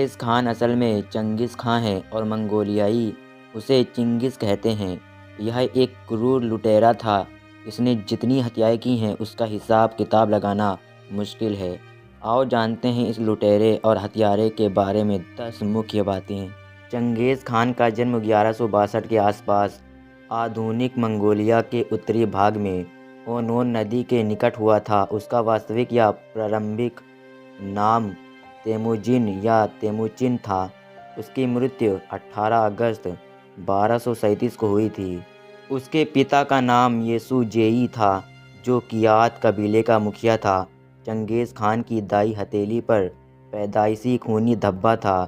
चंगेज़ खान असल में चंगिज़ खां है और मंगोलियाई उसे चिंगिस कहते हैं। यह एक क्रूर लुटेरा था। इसने जितनी हत्याएं की हैं उसका हिसाब किताब लगाना मुश्किल है। आओ जानते हैं इस लुटेरे और हत्यारे के बारे में 10 मुख्य बातें। चंगेज़ खान का जन्म 1162 के आसपास आधुनिक मंगोलिया के उत्तरी भाग में ओनोन नदी के निकट हुआ था। उसका वास्तविक या प्रारंभिक नाम तेमुजिन या तेमुचिन था। उसकी मृत्यु 18 अगस्त 1237 को हुई थी। उसके पिता का नाम येसुजेई था, जो कियात कबीले का मुखिया था। चंगेज़ खान की दाई हथेली पर पैदाइशी खूनी धब्बा था।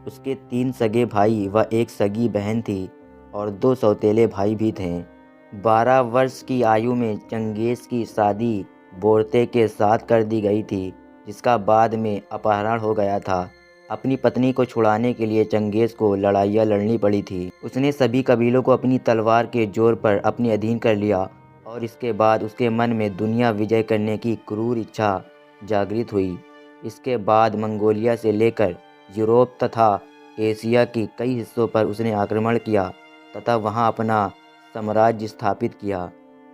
उसके 3 सगे भाई व एक सगी बहन थी और 2 सौतेले भाई भी थे। 12 वर्ष की आयु में चंगेज़ की शादी बोरते के साथ कर दी गई थी, जिसका बाद में अपहरण हो गया था। अपनी पत्नी को छुड़ाने के लिए चंगेज़ को लड़ाइयाँ लड़नी पड़ी थी। उसने सभी कबीलों को अपनी तलवार के जोर पर अपने अधीन कर लिया और इसके बाद उसके मन में दुनिया विजय करने की क्रूर इच्छा जागृत हुई। इसके बाद मंगोलिया से लेकर यूरोप तथा एशिया के कई हिस्सों पर उसने आक्रमण किया तथा वहां अपना साम्राज्य स्थापित किया।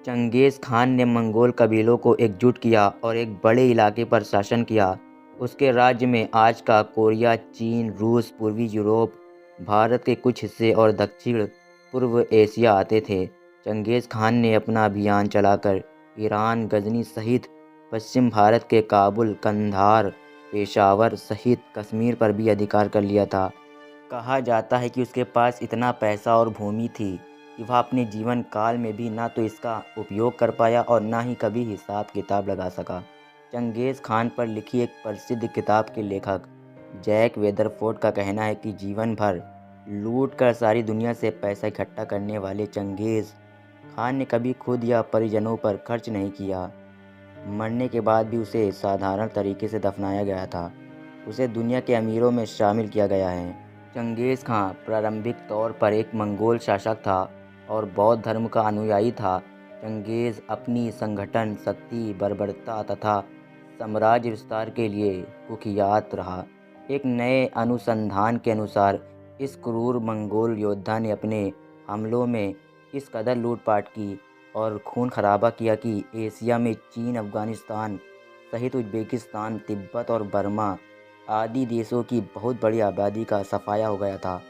चंगेज़ खान ने मंगोल कबीलों को एकजुट किया और एक बड़े इलाके पर शासन किया। उसके राज्य में आज का कोरिया, चीन, रूस, पूर्वी यूरोप, भारत के कुछ हिस्से और दक्षिण पूर्व एशिया आते थे। चंगेज़ खान ने अपना अभियान चलाकर ईरान, गजनी सहित पश्चिम भारत के काबुल, कंधार, पेशावर सहित कश्मीर पर भी अधिकार कर लिया था। कहा जाता है कि उसके पास इतना पैसा और भूमि थी कि वह अपने जीवन काल में भी ना तो इसका उपयोग कर पाया और ना ही कभी हिसाब किताब लगा सका। चंगेज़ खान पर लिखी एक प्रसिद्ध किताब के लेखक जैक वेदरफोर्ड का कहना है कि जीवन भर लूट कर सारी दुनिया से पैसा इकट्ठा करने वाले चंगेज़ खान ने कभी खुद या परिजनों पर खर्च नहीं किया। मरने के बाद भी उसे साधारण तरीके से दफनाया गया था। उसे दुनिया के अमीरों में शामिल किया गया है। चंगेज़ खां प्रारंभिक तौर पर एक मंगोल शासक था और बौद्ध धर्म का अनुयायी था। चंगेज़ अपनी संगठन शक्ति, बर्बरता तथा साम्राज्य विस्तार के लिए कुख्यात रहा। एक नए अनुसंधान के अनुसार इस क्रूर मंगोल योद्धा ने अपने हमलों में इस कदर लूटपाट की और खून खराबा किया कि एशिया में चीन, अफगानिस्तान सहित उज्बेकिस्तान, तिब्बत और बर्मा आदि देशों की बहुत बड़ी आबादी का सफाया हो गया था।